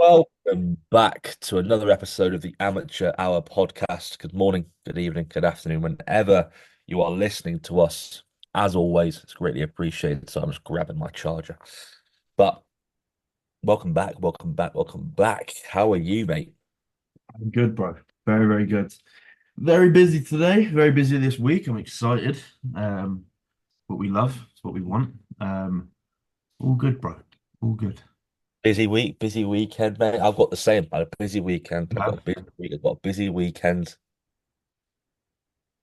Welcome back to another episode of the Amateur Hour podcast. Good morning, good evening, good afternoon, whenever you are listening to us. As always, it's greatly appreciated. So I'm just grabbing my charger. But welcome back, welcome back, welcome back. How are you, mate? I'm good, bro. Very, very good. Very busy today. Very busy this week. I'm excited. What we love. It's what we want. All good, bro. All good. Busy week, busy weekend, mate. I've got the same. I had a busy weekend. I've Yeah. got a busy week. I've got a busy weekend.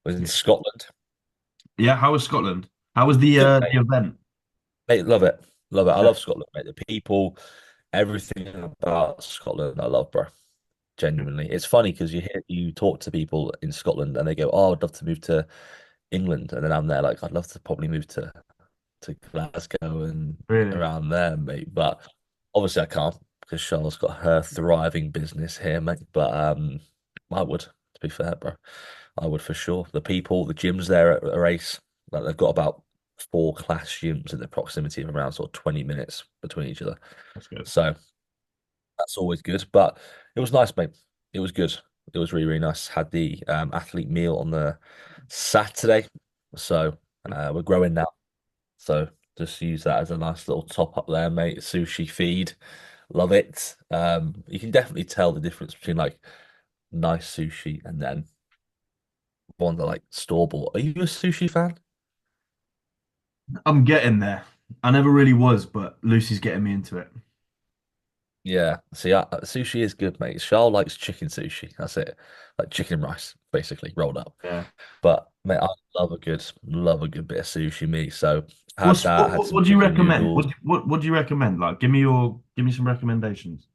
I was in Yeah. Scotland. Yeah. How was Scotland? How was Good, the mate. event? Mate, love it. Love it. I Yeah. love Scotland, mate. The people, everything about Scotland, I love, bro. Genuinely. It's funny because you talk to people in Scotland and they go, "Oh, I'd love to move to England," and then I'm there like, "I'd love to probably move to Glasgow and Really? around there, mate." But obviously, I can't because Charlotte's got her thriving business here, mate. But I would, to be fair, bro, I would for sure. The people, the gyms there at a race, like they've got about four class gyms in the proximity of around sort of 20 minutes between each other. That's good. So that's always good. But it was nice, mate. It was good. It was really, really nice. Had the athlete meal on the Saturday. So we're growing now. So just use that as a nice little top up there, mate. Sushi feed. Love it. You can definitely tell the difference between like nice sushi and then one that like store bought. Are you a sushi fan? I'm getting there. I never really was, but Lucy's getting me into it. Yeah. See, sushi is good, mate. Charles likes chicken sushi. That's it. Like chicken and rice, basically, rolled up. Yeah. But mate, I love a good bit of sushi meat. So had What's that, had some what do you chicken recommend? noodles. What do you recommend? Like, give me some recommendations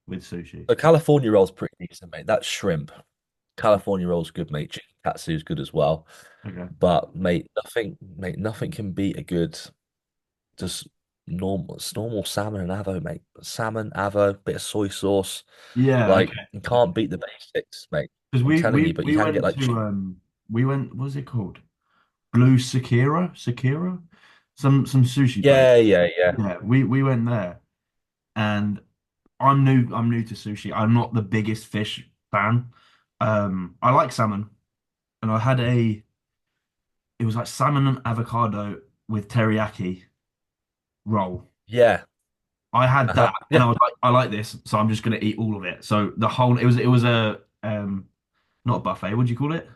with sushi. The California roll's pretty decent, mate. That's shrimp. California roll's good, mate. Chicken katsu's good as well. Okay. But mate, nothing can beat a good just normal salmon and avo, mate. Salmon, avo, bit of soy sauce. Yeah. Like Okay. you can't beat the basics, mate. Because I'm telling you, but you we can get went like to we went, what was it called? Blue Sakura, some sushi place. yeah. Yeah, we went there, and I'm new to sushi. I'm not the biggest fish fan. I like salmon, and I had it was like salmon and avocado with teriyaki roll. Yeah. I had Uh-huh. that, and Yeah. I was like, I like this, so I'm just gonna eat all of it. So the whole it was a not a buffet. What do you call it?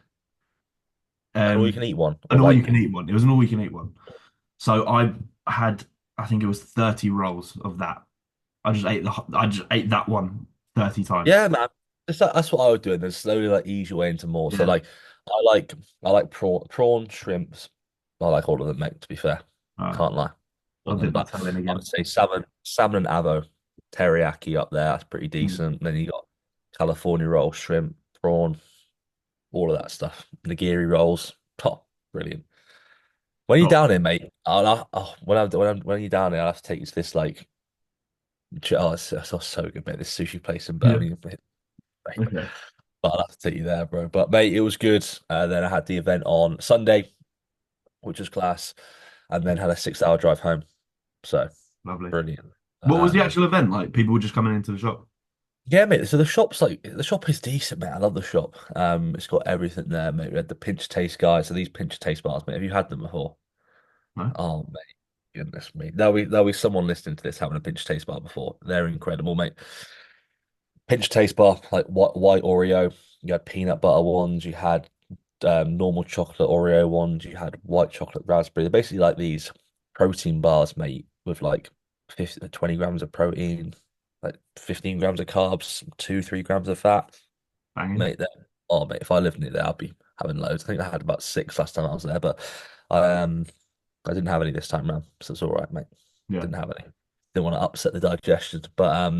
And all you Um, can eat one. an Or all you like can eat one. It was an all you can eat one. So I had, I think it was 30 rolls of that. I just ate that one 30 times. yeah, man. That's what I would do, and then slowly like ease your way into more. So Yeah. like I like prawn, shrimps. I like all of them, mate, to be fair. Uh, Can't lie. All I'll of them. dip my But toe in I would again. say salmon and avo, teriyaki up there. That's pretty Mm. decent. Then you got California roll, shrimp, prawn, all of that stuff. Nigiri rolls. Oh, brilliant. When you're Oh, down here, mate, when you're down here, I'll have to take you to this like it's so good, mate. This sushi place in yeah. Birmingham, mate. Okay. But I'll have to take you there, bro. But mate, it was good. Then I had the event on Sunday, which was class, and then had a 6 hour drive home. So Lovely. brilliant. What was the Um, actual event like? People were just coming into the shop. yeah, mate. So the shop is decent, mate. I love the shop. It's got everything there, mate. We had the pinch taste guys. So these pinch taste bars, mate. Have you had them before? No? Oh, mate. Goodness me. There'll be someone listening to this having a pinch taste bar before. They're incredible, mate. Pinch taste bar, like white Oreo. You had peanut butter ones. You had normal chocolate Oreo ones. You had white chocolate raspberry. They're basically like these protein bars, mate, with like 50 to 20 grams of protein, like 15 grams of carbs, 3 grams of fat. Banging. Mate, oh, mate, if I lived near there, I'd be having loads. I think I had about six last time I was there, but I, um, I didn't have any this time around, so it's all right, mate. Yeah. Didn't have any. Didn't want to upset the digestion, but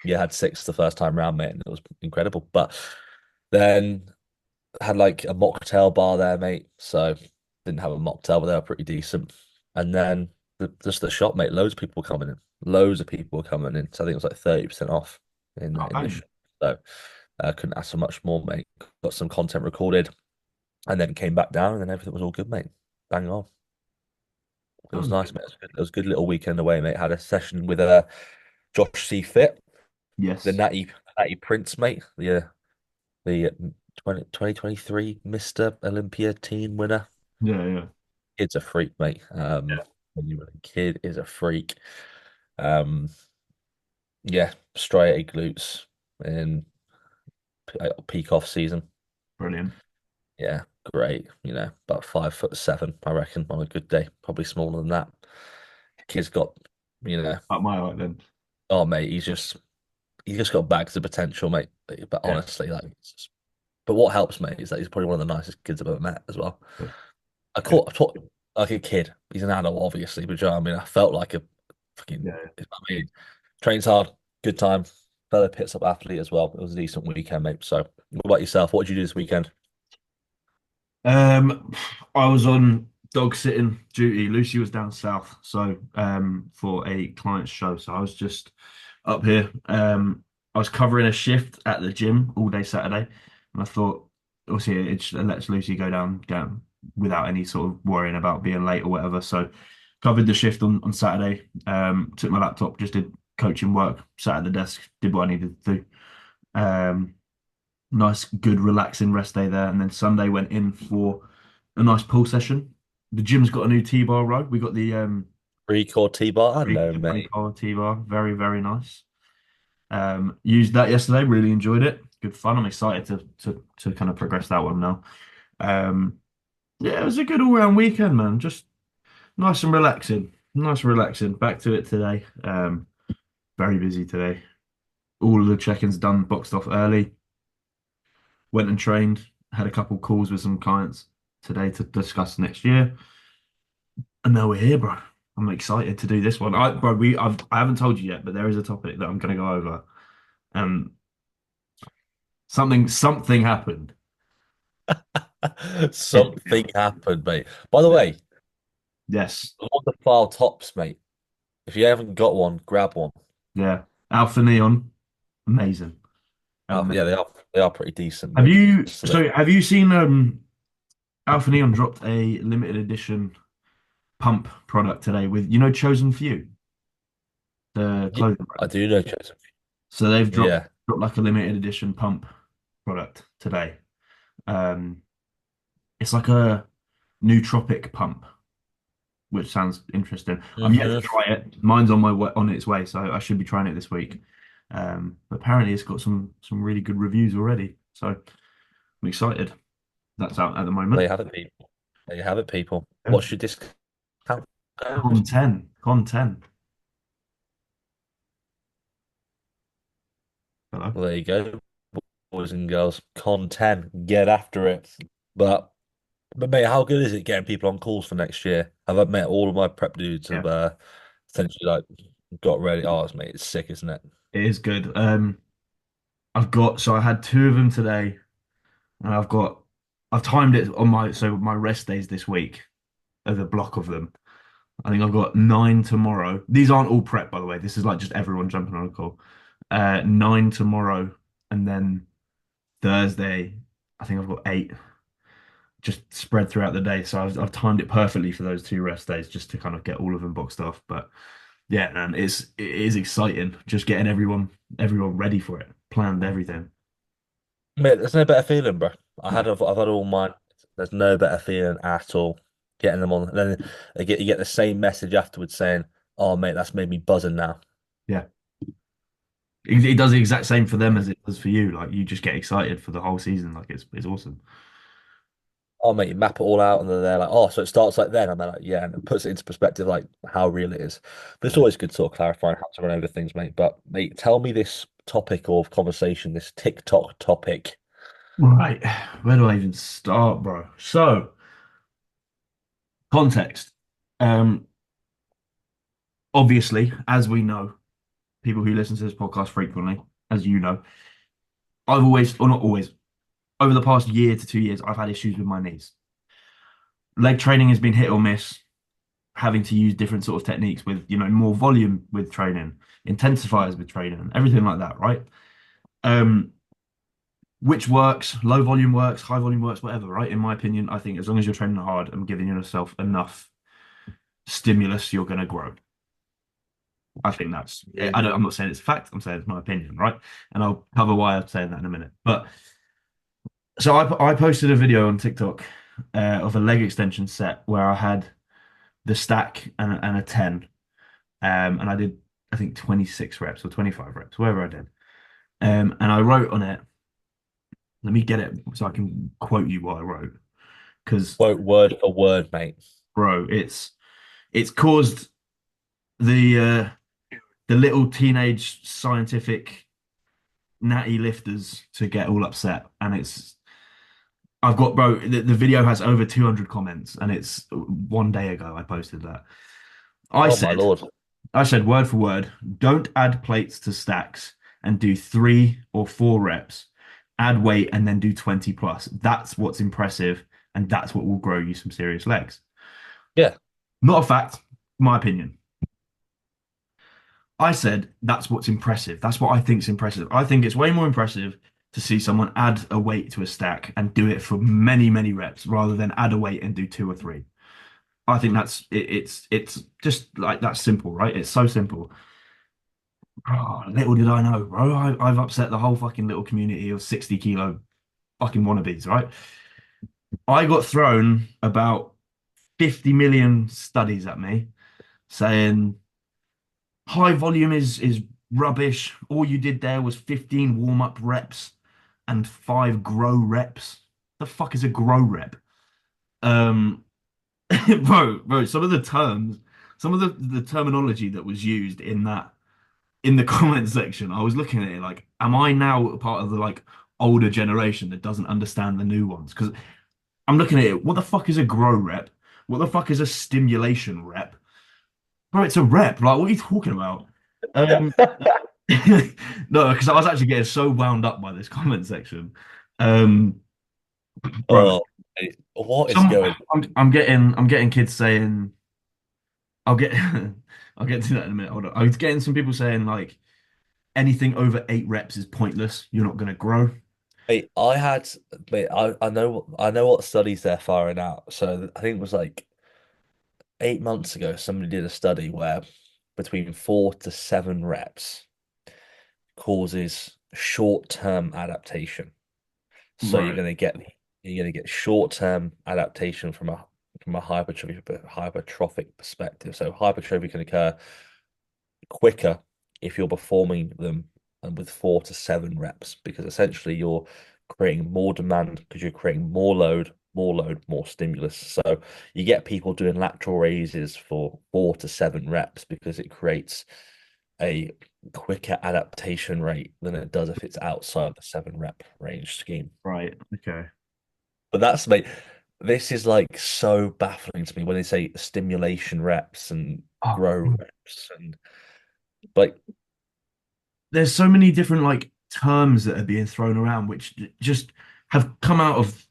yeah, I had six the first time round, mate, and it was incredible. But then had like a mocktail bar there, mate. So didn't have a mocktail, but they were pretty decent. And then just the shop, mate. Loads of people were coming in. Loads of people were coming in. So I think it was like 30% off Oh, in the banging. shop. So couldn't ask for much more, mate. Got some content recorded, and then came back down, and then everything was all good, mate. Bang on. It was Sounds nice, good. mate. It was good little weekend away, mate. Had a session with Josh C Fit. Yes. The Natty Prince, mate. The 2023 Mr. Olympia teen winner. Yeah, yeah, Kid's a freak, mate. When you were a kid is a freak. Um, yeah, striated glutes in peak off season. brilliant. Yeah, great. About 5'7", I reckon, on a good day. Probably smaller than that. Kid's got, you know, Up my height then. oh mate, he's just got bags of potential, mate. But Yeah. honestly, like, but what helps, mate, is that he's probably one of the nicest kids I've ever met as well. Good. I taught like a kid. He's an adult, obviously, but you know what I mean, I felt like a fucking. Yeah. I mean, trains hard, good time. Fellow pits up athlete as well. It was a decent weekend, mate. So, what about yourself? What did you do this weekend? Um, I was on dog sitting duty. Lucy was down south, so for a client's show. So I was just up here. I was covering a shift at the gym all day Saturday, and I thought, obviously, it just lets Lucy go down without any sort of worrying about being late or whatever. So covered the shift on Saturday. Took my laptop, just did coaching work, sat at the desk, did what I needed to do. Um, nice, good, relaxing rest day there. And then Sunday went in for a nice pull session. The gym's got a new T-bar row. We got the Pre-core T-bar? I know, three mate. power T-bar. Very, very nice. Used that yesterday, really enjoyed it. Good fun. I'm excited to kind of progress that one now. Um, yeah, it was a good all-round weekend, man. Just nice and relaxing. Nice and relaxing. Back to it today. Very busy today. All of the check-ins done, boxed off early. Went and trained, had a couple calls with some clients today to discuss next year, and now we're here, bro. I'm excited to do this one. I haven't told you yet, but there is a topic that I'm going to go over. Um, something happened. Something happened, mate. By the way, Yes, on the file tops, mate. If you haven't got one, grab one. yeah. Alpha Neon, amazing, Yeah, amazing. they are pretty decent, Have mate. you So so have you seen Alpha Neon dropped a limited edition pump product today with Chosen Few, the yeah, clothing I brand. do know Joseph. So they've dropped Yeah. dropped like a limited edition pump product today. Um, it's like a nootropic pump, which sounds interesting. I'm yet to hmm try it. Mine's on its way, so I should be trying it this week. But apparently it's got some really good reviews already, so I'm excited. That's out at the There moment. you have it, people. There you have it, people. Yeah. What's your discount code? Con 10, Con 10. Hello. Well, there you go, boys and girls. Content, get after it. But but mate, how good is it getting people on calls for next year? I've met all of my prep dudes have Yeah, essentially like got ready. Oh, mate, it's sick, isn't it? it is good. I had two of them today, and I've timed it on my rest days this week as a block of them. I think I've got nine tomorrow. These aren't all prep, by the way. This is like just everyone jumping on a call. Nine tomorrow, and then Thursday, I think I've got eight just spread throughout the day. So I've timed it perfectly for those two rest days just to kind of get all of them boxed off. But yeah, man, it is exciting just getting everyone ready for it, planned everything. Mate, there's no better feeling, bro. I've had all mine. There's no better feeling at all. Getting them on, and then you get the same message afterwards saying, "Oh, mate, that's made me buzzing now." Yeah. It does the exact same for them as it does for you. Like you just get excited for the whole season. Like it's awesome. Oh, mate, you map it all out, and then they're like, "Oh, so it starts like then." And they're like, "Yeah," and it puts it into perspective, like how real it is. But it's Yeah. always good sort of clarifying how to run over things, mate. But mate, tell me this topic of conversation, this TikTok topic. Right. Where do I even start, bro? So, context. Um, Obviously, as we know, people who listen to this podcast frequently, as you know, I've always, or not always, over the past year to 2 years, I've had issues with my knees. Leg training has been hit or miss, having to use different sort of techniques with, more volume with training, intensifiers with training, everything like that, right? Um, which works, low volume works, high volume works, whatever, right? In my opinion, I think as long as you're training hard and giving yourself enough stimulus, you're going to grow. I think that's. Yeah. I'm not saying it's a fact. I'm saying it's my opinion, right? And I'll cover why I'm saying that in a minute. But so I posted a video on TikTok of a leg extension set where I had the stack and a 10, and I did I think 26 reps or 25 reps, whatever I did. And I wrote on it. Let me get it so I can quote you what I wrote because, Quote word for word, mate. bro, it's caused the little teenage scientific natty lifters to get all upset, and it's I've got bro. The video has over 200 comments, and it's 1 day ago I posted that. I Oh my said, Lord. I said word for word, don't add plates to stacks and do 3 or 4 reps. Add weight and then do 20 plus. That's what's impressive, and that's what will grow you some serious legs. Yeah. Not a fact, my opinion. I said that's what's impressive. That's what I think's impressive. I think it's way more impressive to see someone add a weight to a stack and do it for many, many reps rather than add a weight and do 2 or 3. I think that's it, it's just like that simple, right? It's so simple. Oh, little did I know, bro. I've upset the whole fucking little community of 60 kilo fucking wannabes, right? I got thrown about 50 million studies at me saying high volume is rubbish. All you did there was 15 warm-up reps and 5 grow reps. The fuck is a grow rep? Um, bro, some of the terms, some of the terminology that was used in the comment section, I was looking at it like, am I now a part of the like older generation that doesn't understand the new ones? Because I'm looking at it, what the fuck is a grow rep? What the fuck is a stimulation rep? Bro, it's a rep. Like, what are you talking about? Um, no, because I was actually getting so wound up by this comment section. Um, bro, Oh, mate, what is some going? I'm getting kids saying I'll get I'll get to that in a minute. Hold on. I was getting some people saying like anything over 8 reps is pointless. You're not gonna grow. Mate, mate, I know what studies they're firing out. So I think it was like 8 months ago, somebody did a study where between 4 to 7 reps causes short-term adaptation. So Right, you're gonna get short-term adaptation from a hypertrophic perspective. So hypertrophy can occur quicker if you're performing them and with 4 to 7 reps, because essentially you're creating more demand because you're creating more load, more stimulus. So you get people doing lateral raises for 4 to 7 reps because it creates a quicker adaptation rate than it does if it's outside the 7 rep range scheme. right, okay. But that's mate, this is like so baffling to me when they say stimulation reps and Oh, grow reps and like there's so many different like terms that are being thrown around which just have come out of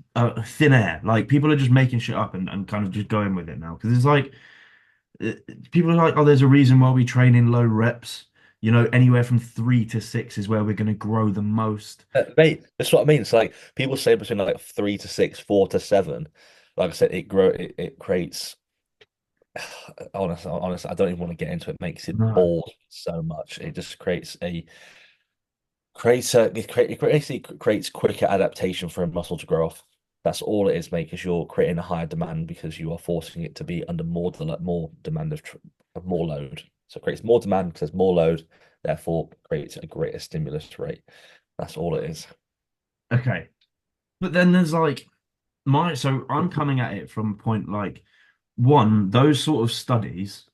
thin air. Like people are just making shit up and kind of just going with it now because it's like uh, people are like, oh, there's a reason why we train in low reps. Anywhere from 3 to 6 is where we're going to grow the most. Mate, that's what I mean. It's like people say between like 3 to 6, 4 to 7. Like I said, it creates honestly, I don't even want to get into it. Makes it No. bored so much. It just it basically creates quicker adaptation for a muscle to grow off. That's all it is, mate, because you're creating a higher demand because you are forcing it to be under more demand of more load. So it creates more demand because there's more load, therefore creates a greater stimulus rate. That's all it is. Okay. But then there's like so I'm coming at it from a point like one, those sort of studies,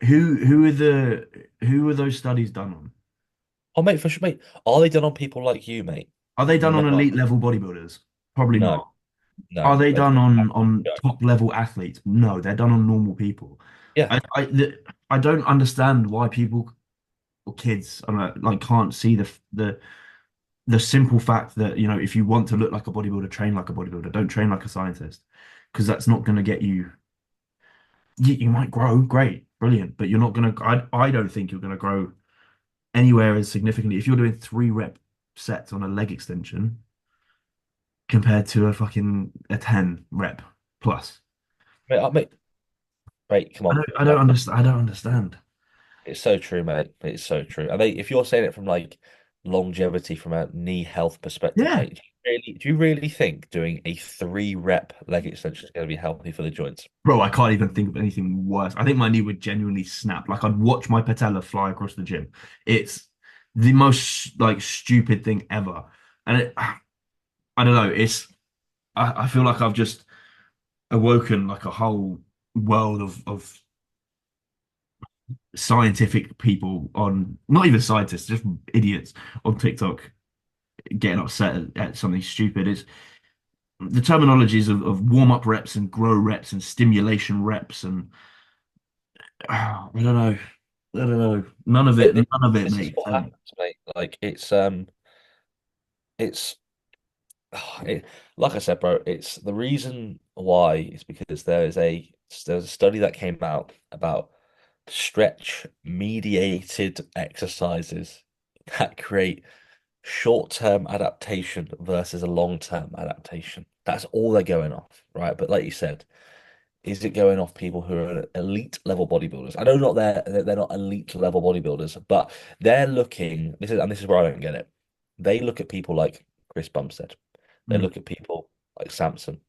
who are those studies done on? Oh, mate, for sure, mate. Are they done on people like you, mate? Are they done No, on elite level bodybuilders? Probably no, not. no. Are they That's done on no. top level athletes? No, they're done on normal people. Yeah, I don't understand why people or kids like can't see the simple fact that if you want to look like a bodybuilder, train like a bodybuilder. Don't train like a scientist because that's not going to get you. You might grow, great, brilliant, but you're not going to. I don't think you're going to grow anywhere as significantly if you're doing 3 rep sets on a leg extension compared to a 10 rep plus. mate, mate, come I on. don't, I don't understand. I don't understand. It's so true, mate. It's so true. And if you're saying it from like longevity, from a knee health perspective, Yeah. mate, do you really think doing a 3 rep leg extension is going to be healthy for the joints? Bro, I can't even think of anything worse. I think my knee would genuinely snap. Like I'd watch my patella fly across the gym. It's the most like stupid thing ever. And I don't know. I feel like I've just awoken like a whole world of scientific people on, not even scientists, just idiots on TikTok getting upset at something stupid. It's the terminologies of warm-up reps and grow reps and stimulation reps and I don't know. I don't know. Th- None of it This is makes what sense. happens, mate. Like it's it, like I said, bro. It's the reason why is because there's a study that came out about stretch mediated exercises that create short-term adaptation versus a long-term adaptation. That's all they're going off, right? But like you said, is it going off people who are elite level bodybuilders? I know not they're not elite level bodybuilders, but they're looking. This is where I don't get it. They look at people like Chris Bumstead. They Mm, look at people like Samson,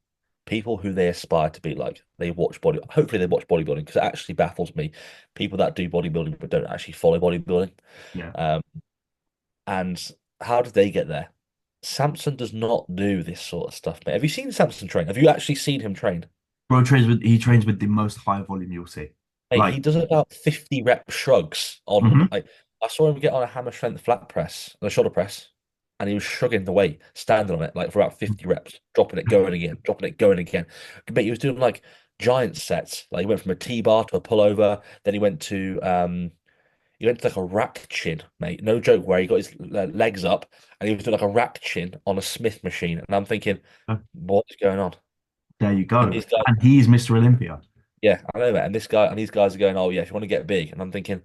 people who they aspire to be like. They watch body. Hopefully, they watch bodybuilding because it actually baffles me. People that do bodybuilding but don't actually follow bodybuilding. yeah. Um, and how did they get there? Samson does not do this sort of stuff, mate. Have you seen Samson train? Have you actually seen him train? Bro trains with the most high volume you'll see. Mate, Like, he does about 50 rep shrugs on mhm. like I saw him get on a hammer strength flat press, the shoulder press, and he was shrugging the weight, standing on it like for about 50 reps, dropping it, going again, dropping it, going again. But he was doing like giant sets. Like he went from a T-bar to a pullover, then he went to like a rack chin, mate. No joke, where he got his legs up and he was doing like a rack chin on a Smith machine. And I'm thinking, what's going on? There you And go. these guys, And he's Mr. Olympia. yeah, I know that. And these guys are going, oh yeah, if you want to get big. And I'm thinking,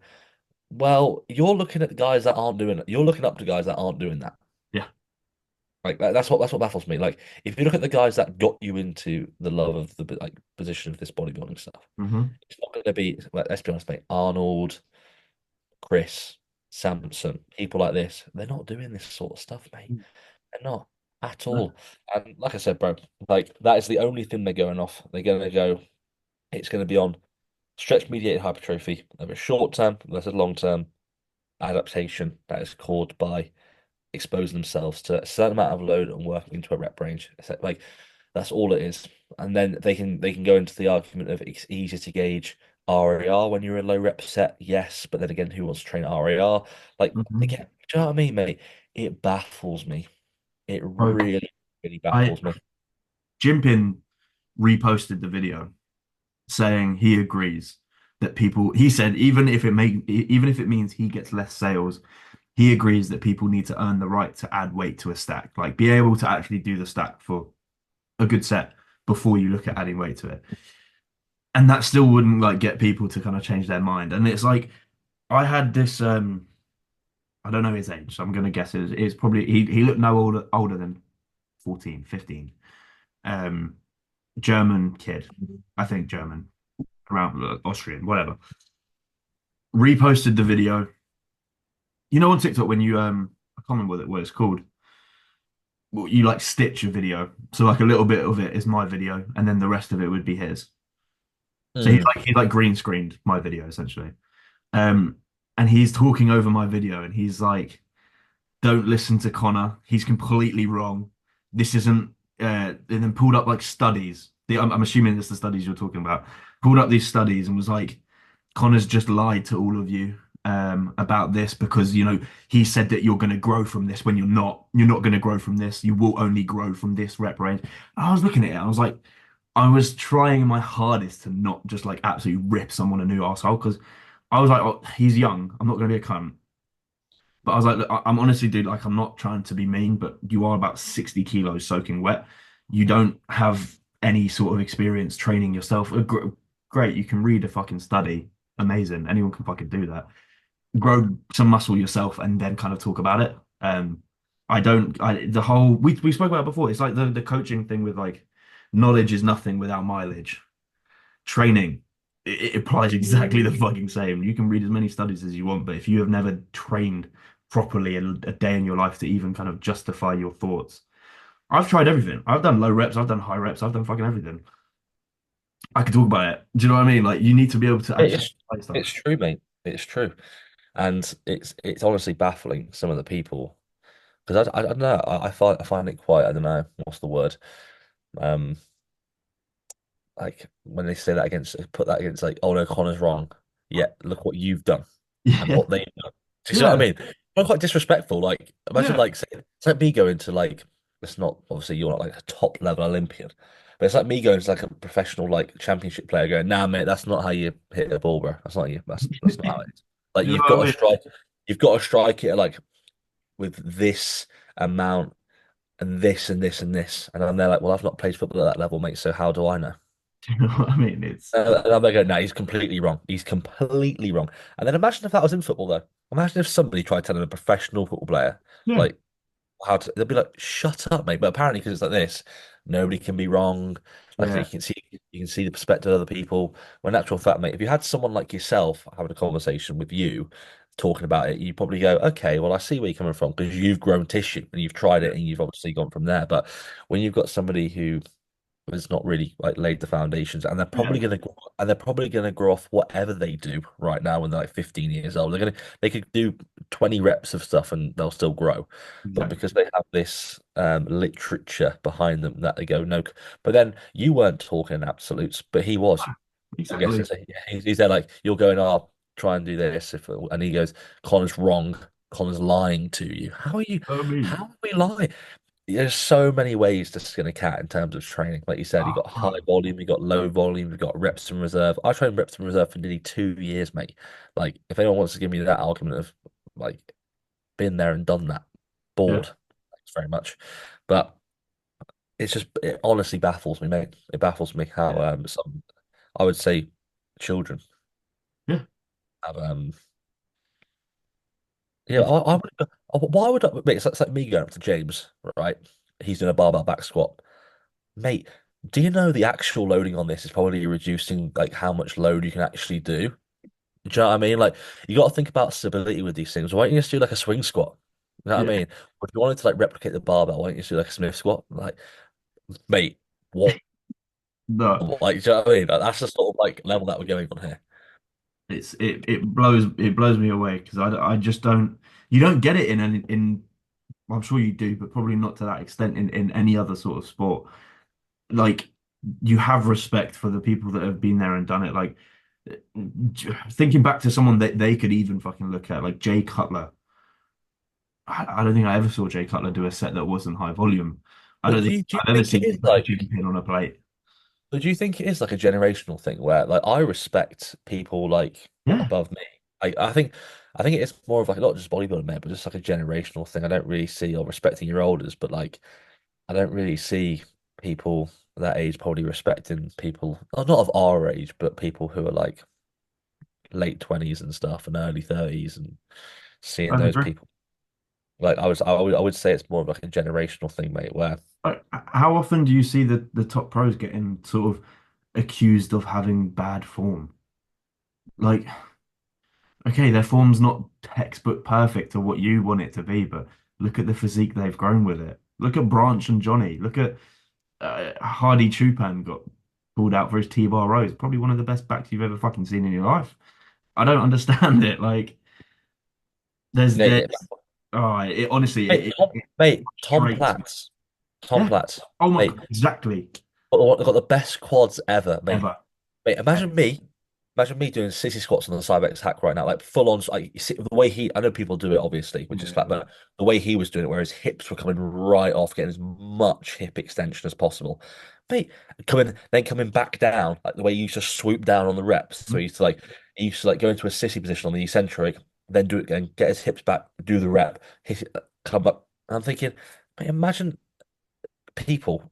well, you're looking at the guys that aren't doing it. You're looking up to guys that aren't doing that. Yeah. Like that's what baffles me. Like if you look at the guys that got you into the love of the like position of this bodybuilding stuff, Hmm. it's not going to be. Well, let's be honest, mate. Arnold, Chris, Samson, people like this, they're not doing this sort of stuff, mate. They're not at all. And like I said, bro, like that is the only thing they're going off. They're going to go. It's going to be on stretch mediated hypertrophy of a short term versus long term adaptation that is caused by exposing themselves to a certain amount of load and working into a rep range. Like that's all it is. And then they can go into the argument of it's easier to gauge RAR when you're in low rep set, yes, but then again, who wants to train RAR? Like Hmm. again, do you know what I mean, mate? It baffles me. It Bro, really, really I baffles me. Jimpin reposted the video saying he agrees that people, he said, even if it means he gets less sales, he agrees that people need to earn the right to add weight to a stack, like be able to actually do the stack for a good set before you look at adding weight to it. And that still wouldn't like get people to kind of change their mind. And it's like I had this I don't know his age, so I'm gonna guess it's probably he looked no older than 14, 15. Um German kid, I think German, around Austrian, whatever. Reposted the video. You know on TikTok when you I can't remember what it's called. Well, you like stitch a video. So like a little bit of it is my video and then the rest of it would be his. So Mm. he like green screened my video essentially. Um, and he's talking over my video and he's like, don't listen to Connor. He's completely wrong. This isn't, and then pulled up like studies. I'm assuming it's the studies you're talking about. Pulled up these studies and was like, Connor's just lied to all of you about this because, you know, he said that you're going to grow from this when you're not. You're not going to grow from this. You will only grow from this rep range. And I was looking at it. I was like, I was trying my hardest to not just like absolutely rip someone a new asshole because I was like, oh, he's young. I'm not going to be a cunt. But I was like, look, I'm honestly, dude, like, I'm not trying to be mean, but you are about 60 kilos soaking wet. You don't have any sort of experience training yourself. Great, you can read a fucking study. Amazing. Anyone can fucking do that. Grow some muscle yourself and then kind of talk about it. I don't, the whole, we spoke about it before. It's like the coaching thing with like, knowledge is nothing without mileage. Training. it applies exactly the fucking same. You can read as many studies as you want, but if you have never trained properly a day in your life to even kind of justify your thoughts, I've tried everything. I've done low reps, I've done high reps, I've done fucking everything. I could talk about it. Do you know what I mean? Like you need to be able to actually It's try it's stuff. true, mate. It's true, and it's honestly baffling some of the people because I don't know. I find it quite. I don't know what's the word. Um, like when they say that against put that against like, oh no, Connor's wrong. Yeah, look what you've done and Yeah, what they've done. Do you see what I yeah, mean? Not quite disrespectful. Like imagine yeah. like say, it's like me going to like it's not obviously you're not like a top level Olympian, but it's like me going to like a professional like championship player going, nah mate, that's not how you hit a ball, bro. That's not you. That's not how it is. Like You know what I mean? you've got to strike it like with this amount and this and this and this. And then they're like, well, I've not played football at that level, mate, so how do I know? Do you know what I mean? It's And I'm like, no, he's completely wrong. He's completely wrong. And then imagine if that was in football, though. Imagine if somebody tried telling a professional football player, yeah, like, how to, they'd be like, shut up, mate. But apparently, because it's like this, nobody can be wrong. Like, yeah, you can see the perspective of other people. When in actual fact, mate, if you had someone like yourself having a conversation with you, talking about it, you probably go, okay, well, I see where you're coming from because you've grown tissue and you've tried yeah, it and you've obviously gone from there. But when you've got somebody who has not really like laid the foundations, and yeah, they're probably gonna grow off whatever they do right now when they're like 15 years old. They could do 20 reps of stuff and they'll still grow, but exactly. because they have this literature behind them that they go no. But then you weren't talking in absolutes, but he was. I guess Exactly. it's he's there like you're going, oh, try and do this if and he goes, Connor's wrong. Connor's lying to you. How are you? I mean, How are we lying? There's so many ways to skin a cat in terms of training. Like you said, you oh, got high bro. volume, you got low volume, you got reps in reserve. I trained reps in reserve for nearly 2 years, mate. Like, if anyone wants to give me that argument of like been there and done that, Yeah, bored. Thanks very much. But it honestly baffles me, mate. It baffles me how yeah, some I would say children yeah. have yeah. It's I would why would I, mate, it's like me going up to James, right? He's doing a barbell back squat. Mate, do you know the actual loading on this is probably reducing like how much load you can actually do? Do you know what I mean? Like you got to think about stability with these things. Why don't you just do like a swing squat? You know what I yeah. mean? Or if you wanted to like replicate the barbell, why don't you just do like a Smith squat? Like, mate, what? No, Like, do you know what I mean? Like, that's the sort of like level that we're going on here. it blows me away because I just don't you don't get it in I'm sure you do, but probably not to that extent in any other sort of sport. Like you have respect for the people that have been there and done it. Like thinking back to someone that they could even fucking look at, like Jay Cutler. I don't think I ever saw Jay Cutler do a set that wasn't high volume. I But don't think do you I've ever think it seen is him put a like? chicken pin on a plate. But do you think it is like a generational thing where like I respect people like Yeah, above me? I think it is more of like not just bodybuilding, man, but just like a generational thing. I don't really see or respecting your elders, but like I don't really see people that age probably respecting people, oh, not of our age, but people who are like late 20s and stuff and early 30s and seeing I those agree. people. Like I would say it's more of like a generational thing, mate, where Like, how often do you see the top pros getting sort of accused of having bad form? Like, okay, their form's not textbook perfect to what you want it to be, but look at the physique they've grown with it. Look at Branch and Johnny. Look at Hardy Chupan got pulled out for his T-bar rows. Probably one of the best backs you've ever fucking seen in your life. I don't understand it. Like, there's yeah, honestly it mate, Tom frustrates me. Platz, Tom Yeah. Platz, Oh my mate, God, exactly. got the best quads ever, mate. Ever. Mate, imagine me doing sissy squats on the Cybex hack right now, like full on. Like you see, the way he, I know people do it obviously, which is flat, Yeah. but the way he was doing it, where his hips were coming right off, getting as much hip extension as possible. Mate, coming back down, like the way he used to swoop down on the reps. So he used to like go into a sissy position on the eccentric, then do it again, get his hips back, do the rep, hit it, come up. And I'm thinking, mate, imagine people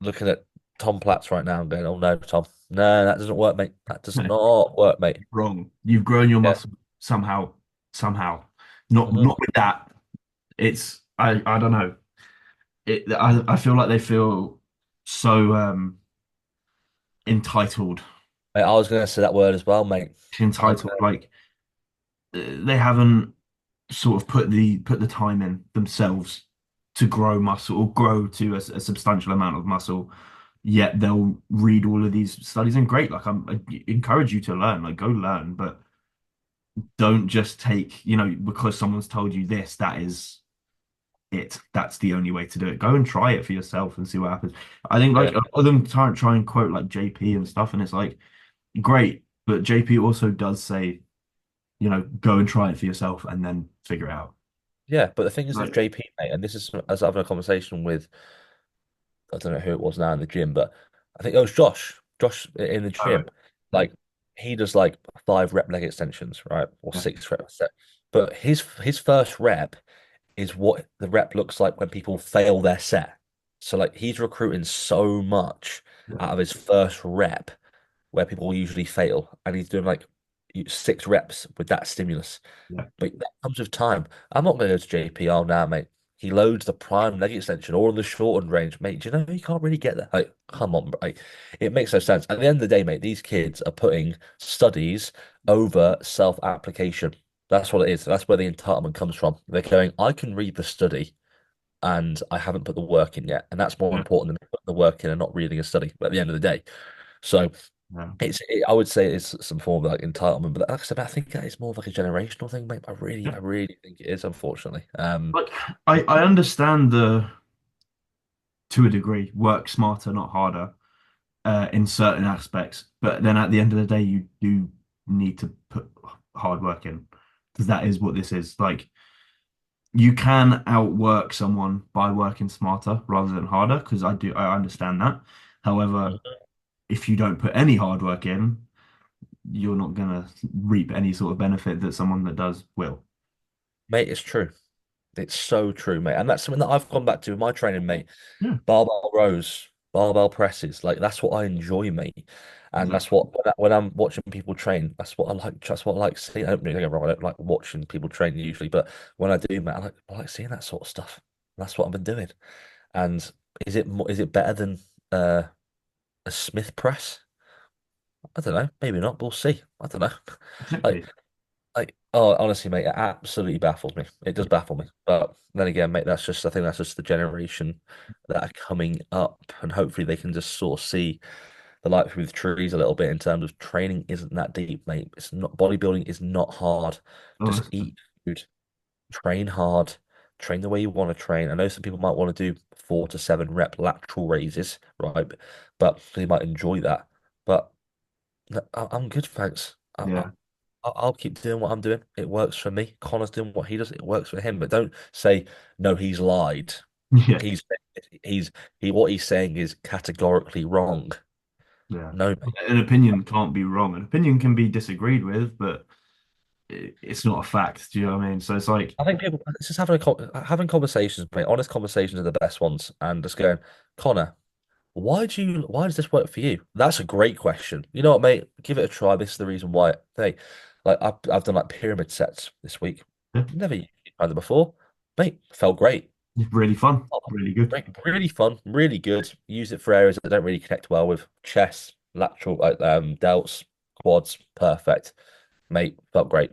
looking at Tom Platz right now and going, "Oh no, Tom, no, that doesn't work, mate. That does not work, mate." Wrong. You've grown your Yeah. muscle somehow, somehow. Not Mhm. with that. It's I don't know. I feel like they feel so entitled. Mate, I was going to say that word as well, mate. I was entitled. gonna, Like they haven't sort of put the time in themselves to grow muscle or grow to a substantial amount of muscle. Yet they'll read all of these studies and great. Like I encourage you to learn, like go learn, but don't just take, because someone's told you this, that is it. That's the only way to do it. Go and try it for yourself and see what happens. I think like yeah, a lot of them try and quote like JP and stuff, and it's like great, but JP also does say, go and try it for yourself and then figure it out. yeah. But the thing is with Like, JP, mate, and this is as I've had a conversation with, I don't know who it was now in the gym, but I think it was Josh. Josh in the oh, gym, yeah, like he does like 5 rep leg extensions, right, or yeah, 6 rep set. But his first rep is what the rep looks like when people fail their set. So like he's recruiting so much yeah, out of his first rep where people usually fail, and he's doing like 6 reps with that stimulus. yeah, But that comes with time. I'm not going to go to JPL now, mate. He loads the prime leg extension all in the shortened range, mate. Do you know you can't really get that? Like, come on, bro. Like, it makes no sense. At the end of the day, mate, these kids are putting studies over self-application. That's what it is. That's where the entitlement comes from. They're going, I can read the study and I haven't put the work in yet. And that's more yeah, important than putting the work in and not reading a study at the end of the day. So yeah. I would say it's some form of like entitlement, but like I said, I think that is more of like a generational thing, mate. Yeah. I really think it is, unfortunately. Like I understand the to a degree, work smarter, not harder, in certain aspects. But then at the end of the day, you do need to put hard work in because that is what this is. Like you can outwork someone by working smarter rather than harder because I understand that. However, Mhm. if you don't put any hard work in, you're not gonna reap any sort of benefit that someone that does will. Mate, it's true. It's so true, mate. And that's something that I've gone back to with my training, mate. Yeah, Barbell rows, barbell presses, like that's what I enjoy, mate. And that's exactly. what when I'm watching people train, that's what I like. That's what I like seeing. I don't really get me wrong, I don't like watching people train usually, but when I do, mate, I like seeing that sort of stuff. That's what I've been doing. And is it better than uh, a Smith press? I don't know. Maybe not. We'll see. I don't know. Like, Exactly. oh, honestly, mate, it absolutely baffles me. It does baffle me. But then again, mate, I think that's just the generation that are coming up, and hopefully they can just sort of see the light through the trees a little bit in terms of training isn't that deep, mate. It's not bodybuilding is not hard. Just Oh, eat food, train hard, train the way you want to train. I know some people might want to do 4 to 7 rep lateral raises, right? But they might enjoy that. But I'm good, thanks. yeah. I'll keep doing what I'm doing. It works for me. Connor's doing what he does. It works for him. But don't say no. He's lied. Yeah. He's he's what he's saying is categorically wrong. Yeah. No, mate. An opinion can't be wrong. An opinion can be disagreed with, but it's not a fact. Do you know what I mean? So it's like, I think people it's just having conversations, mate. Honest conversations are the best ones. And just going, Connor, why does this work for you? That's a great question. You know what, mate? Give it a try. This is the reason why. Hey, like I've done like pyramid sets this week. yeah, Never tried them before. Mate, felt great. really fun, Oh, really good. really fun, really good. Use it for areas that don't really connect well with chest, lateral, delts, quads. Perfect, mate. Felt great.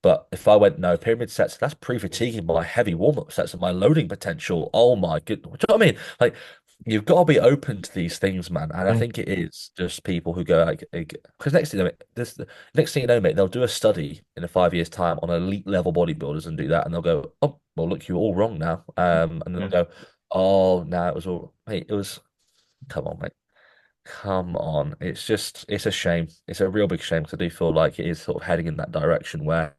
But if I went no pyramid sets, that's pre-fatiguing my heavy warm-up sets and my loading potential. Oh my goodness. Do you know what I mean? Like you've got to be open to these things, man. And I Yeah, think it is just people who go like, because next thing you know, next thing you know, mate, they'll do a study in a 5 years' time on elite level bodybuilders and do that, and they'll go, oh, well, look, you're all wrong now. And then yeah, they'll go, oh, no, it was all, mate, it was, come on, mate. Come on. It's a shame. It's a real big shame because I do feel like it is sort of heading in that direction where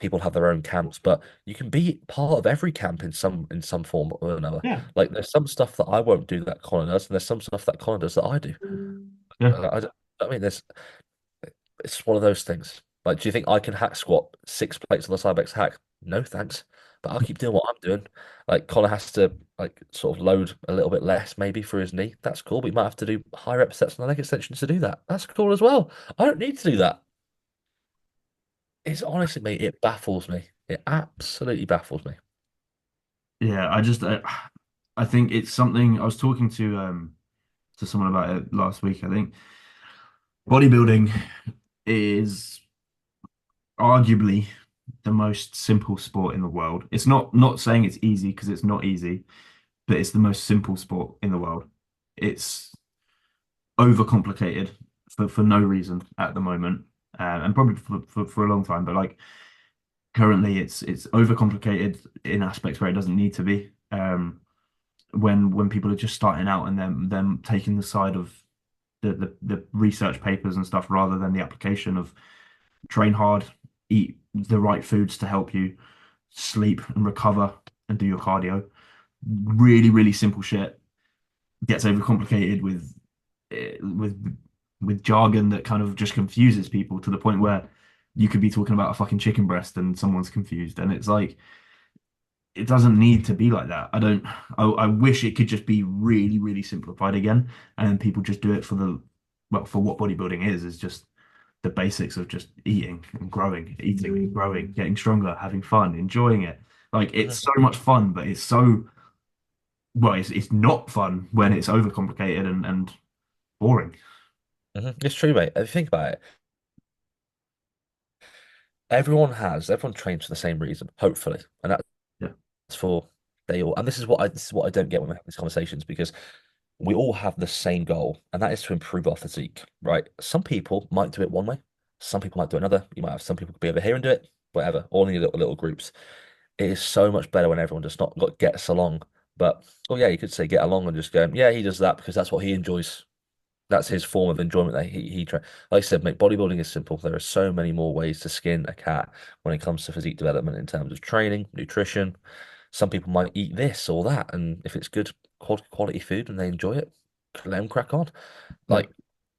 people have their own camps, but you can be part of every camp in some form or another. yeah, Like there's some stuff that I won't do that Connor does, and there's some stuff that Connor does that I do. yeah. I mean, it's one of those things. Like, do you think I can hack squat 6 plates on the Cybex hack? No, thanks. But I'll keep doing what I'm doing. Like Connor has to like sort of load a little bit less maybe for his knee. That's cool, but he might have to do high rep sets on the leg extensions to do that. That's cool as well. I don't need to do that. It's honestly, mate, it baffles me. It absolutely baffles me. Yeah, I think it's something I was talking to someone about it last week, I think. Bodybuilding is arguably the most simple sport in the world. It's not saying it's easy because it's not easy, but it's the most simple sport in the world. It's overcomplicated for no reason at the moment, and probably for a long time. But like currently, it's overcomplicated in aspects where it doesn't need to be. When people are just starting out and them taking the side of the research papers and stuff rather than the application of train hard, eat the right foods to help you sleep and recover and do your cardio. Really, really simple shit gets overcomplicated with jargon that kind of just confuses people to the point where you could be talking about a fucking chicken breast and someone's confused. And it's like it doesn't need to be like that. I wish it could just be really, really simplified again, and then people just do it for for what bodybuilding is just the basics of just eating and growing, getting stronger, having fun, enjoying it. Like it's Mhm, so much fun, but it's so well, it's not fun when it's overcomplicated and boring. mhm. It's true, mate. If you think about it, everyone trains for the same reason, hopefully, and that's Yeah. for they all. And this is what I don't get when we have these conversations because we all have the same goal, and that is to improve our physique, right? Some people might do it one way, some people might do another. You might have some people could be over here and do it, whatever, all in your little groups. It is so much better when everyone just not got gets along. But oh yeah, you could say get along and just go, yeah, he does that because that's what he enjoys. That's his form of enjoyment that he trains. Like I said, mate, bodybuilding is simple. There are so many more ways to skin a cat when it comes to physique development in terms of training, nutrition. Some people might eat this or that, and if it's good quality food and they enjoy it, let them crack on. Yeah. Like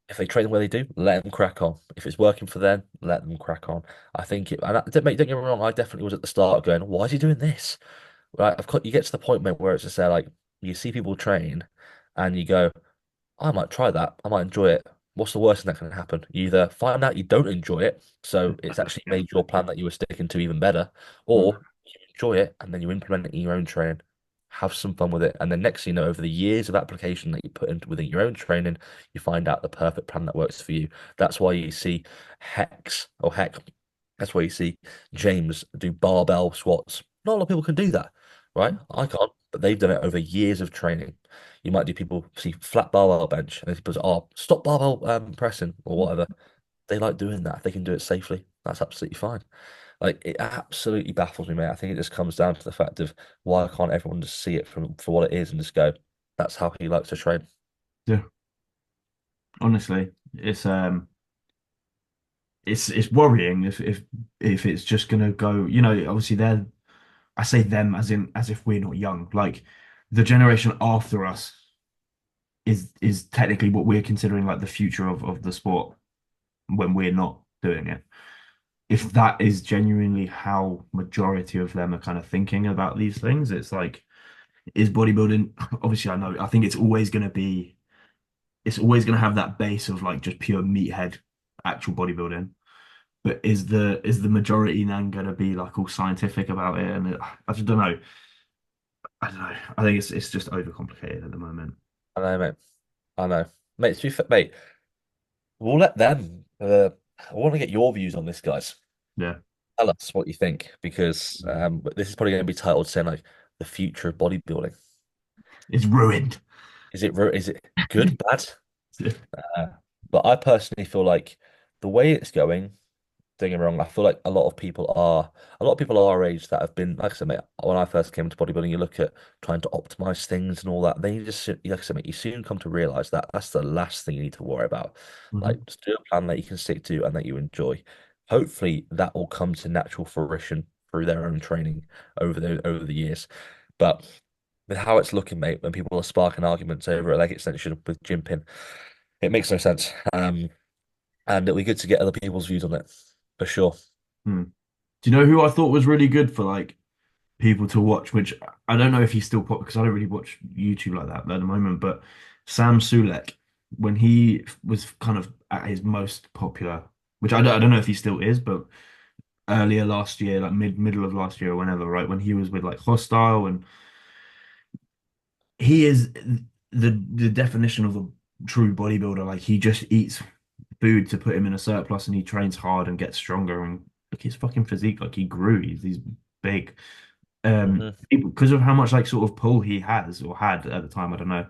if they train the way they do, let them crack on. If it's working for them, let them crack on. I think it, and mate, don't get me wrong, I definitely was at the start going, why is he doing this? Right? You get to the point, mate, where it's just there, like you see people train and you go, I might try that. I might enjoy it. What's the worst thing that can happen? You either find out you don't enjoy it, so it's actually Yeah. made your plan that you were sticking to even better, Mm. or you enjoy it and then you implement it in your own training, have some fun with it, and then next thing you know, over the years of application that you put into within your own training, you find out the perfect plan that works for you. That's why you see Hex or Heck. That's why you see James do barbell squats. Not a lot of people can do that, right? I can't, but they've done it over years of training. You might do people see flat barbell bench, and people say, "Oh, stop barbell pressing or whatever." They like doing that. If they can do it safely, that's absolutely fine. Like it absolutely baffles me, mate. I think it just comes down to the fact of why can't everyone just see it for what it is and just go, "That's how he likes to train." Yeah. Honestly, it's worrying if it's just gonna go, obviously they're I say them as if we're not young. Like the generation after us is technically what we're considering like the future of the sport when we're not doing it. If that is genuinely how majority of them are kind of thinking about these things, it's like, is bodybuilding, obviously I think it's always gonna have that base of like just pure meathead actual bodybuilding. But is the majority then gonna be like all scientific about it? And I just don't know. I don't know. I think it's just overcomplicated at the moment. I know, mate. I know, mate. To be fair, mate, we'll let them. I want to get your views on this, guys. Yeah. Tell us what you think because this is probably going to be titled saying like the future of bodybuilding. It's ruined. Is it good, bad? Uh, but I personally feel like the way it's going, don't get me wrong, I feel like a lot of people our age that have been, like I said, mate, when I first came into bodybuilding, you look at trying to optimize things and all that. Then you just, like I said, mate, you soon come to realize that that's the last thing you need to worry about. Mhm. Like, just do a plan that you can stick to and that you enjoy. Hopefully, that will come to natural fruition through their own training over the years. But with how it's looking, mate, when people are sparking arguments over a leg extension with gym pin, it makes no sense. And it'll be good to get other people's views on it for sure. Hmm. Do you know who I thought was really good for like people to watch? Which I don't know if he's still pop because I don't really watch YouTube like that at the moment. But Sam Sulek, when he was kind of at his most popular, which I don't know if he still is, but earlier last year, like middle of last year or whenever, right when he was with like Hostile, and he is the definition of a true bodybuilder. Like he just eats food to put him in a surplus, and he trains hard and gets stronger. And look, his fucking physique, like he grew. He's big. Hmm. Because of how much like sort of pull he has or had at the time, I don't know.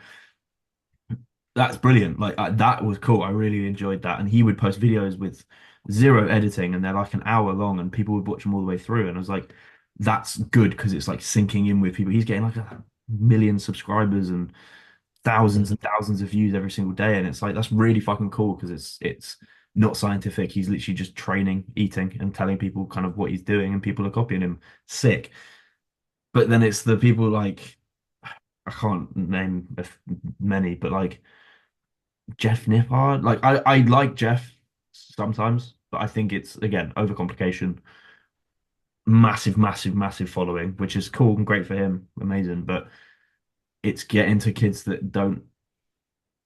That's brilliant. Like that was cool. I really enjoyed that. And he would post videos with zero editing, and they're like an hour long, and people would watch them all the way through. And I was like, that's good because it's like sinking in with people. He's getting like 1 million subscribers and thousands Hmm. and thousands of views every single day. And it's like that's really fucking cool because it's not scientific. He's literally just training, eating, and telling people kind of what he's doing, and people are copying him. Sick. But then it's the people like I can't name many, but like Jeff Nippard. Like I like Jeff sometimes, but I think it's again overcomplication. Massive, massive, massive following, which is cool and great for him, amazing. But it's getting to kids that don't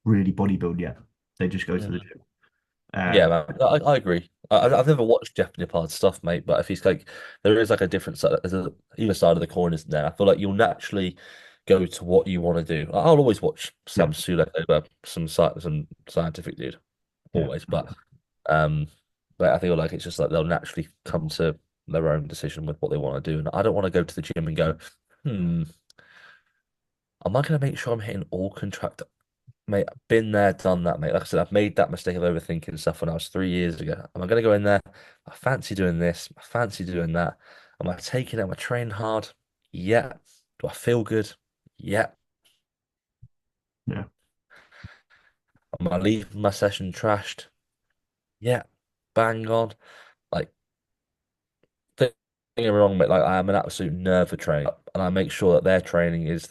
really bodybuild yet. They just go to the Hmm. gym. Yeah, man, I agree. I've never watched Jeff Nippard's stuff, mate, but if he's like, there is like a different side, there's either side of the coin, isn't there? I feel like you'll naturally go to what you want to do. I'll always watch Yeah, Sam Sulek over some scientific dude, yeah, always. Um, but I feel like it's just like they'll naturally come to their own decision with what they want to do, and I don't want to go to the gym and go, hmm, am I going to make sure I'm hitting all contract? Mate, I've been there, done that, mate. Like I said, I've made that mistake of overthinking stuff when I was 3 years ago. Am I going to go in there? I fancy doing this. I fancy doing that. Am I taking it? Am I training hard? Yeah. Do I feel good? Yeah. yeah, Am I leaving my session trashed? Yeah. Bang on. Like, don't get me wrong, mate. Like, I am an absolute nerd for training, and I make sure that their training is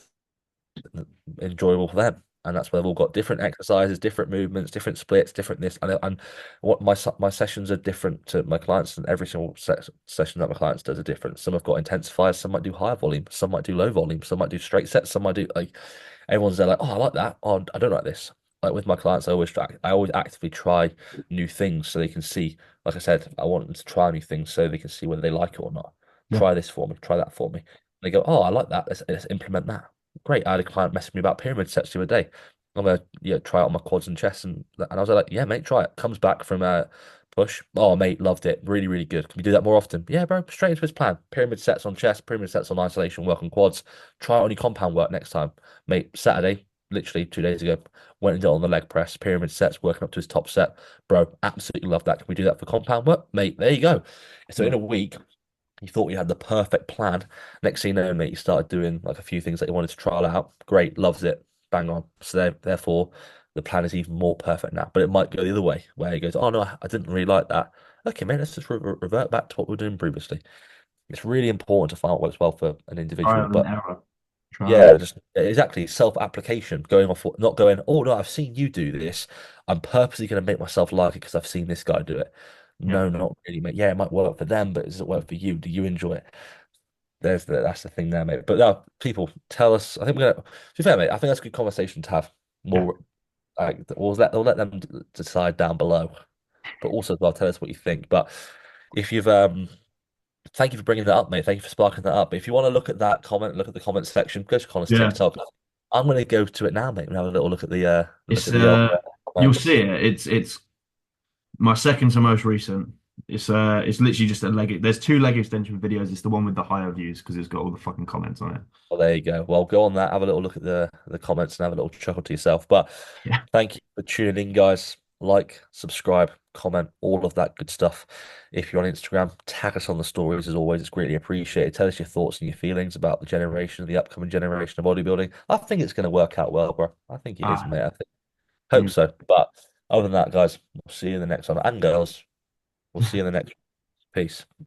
enjoyable for them. And that's where they've all got different exercises, different movements, different splits, different this. And what my sessions are different to my clients, and every single session that my clients does are different. Some have got intensifiers, some might do higher volume, some might do low volume, some might do straight sets, some might do like everyone's there like, oh, I like that. Oh, I don't like this. Like with my clients, I always actively try new things so they can see. Like I said, I want them to try new things so they can see whether they like it or not. yeah, Try this for me, try that for me. They go, oh, I like that. Let's implement that. Great. I had a client message me about pyramid sets the other day. I'm gonna try it on my quads and chest and I was like, yeah, mate, try it. Comes back from push. Oh, mate, loved it. Really, really good. Can we do that more often? Yeah, bro. Straight into his plan. Pyramid sets on chest, pyramid sets on isolation, work on quads. Try it on your compound work next time, mate. Saturday, literally 2 days ago, went and did it on the leg press, pyramid sets, working up to his top set. Bro, absolutely love that. Can we do that for compound work, mate? There you go. So in yeah, a week, you thought you had the perfect plan. Next thing you know, mate, you started doing like a few things that you wanted to trial out. Great, loves it, bang on. So therefore, the plan is even more perfect now. But it might go the other way, where he goes, "Oh no, I didn't really like that." Okay, mate, let's just revert back to what we were doing previously. It's really important to find out what works well for an individual. trial and But error. Trial. yeah, just exactly self-application, going off what, not going, "Oh no, I've seen you do this. I'm purposely going to make myself like it because I've seen this guy do it." Yeah, No, not really, mate. Yeah, it might work for them, but does it work for you? Do you enjoy it? That's the thing there, mate. But no, people tell us. I think we're gonna. To be fair, mate, I think that's a good conversation to have. yeah, More, like, we'll let them decide down below. But also, as well, tell us what you think. But if you've thank you for bringing that up, mate. Thank you for sparking that up. If you want to look at that comment, look at the comment section. Go to Connor's yeah. TikTok. I'm gonna go to it now, mate, and have a little look at the It's you'll see comments. it. It's my second to most recent. It's literally just a leg. There's two leg extension videos. It's the one with the higher views because it's got all the fucking comments on it. Well, there you go. Well, go on that, have a little look at the comments and have a little chuckle to yourself. But Yeah, thank you for tuning in, guys. Like, subscribe, comment, all of that good stuff. If you're on Instagram, tag us on the stories as always. It's greatly appreciated. Tell us your thoughts and your feelings about the generation, the upcoming generation of bodybuilding. I think it's going to work out well, bro. I think it is, ah, mate. Hope fingers. so. But other than that, guys, we'll see you in the next one. And girls, we'll see you in the next. Peace.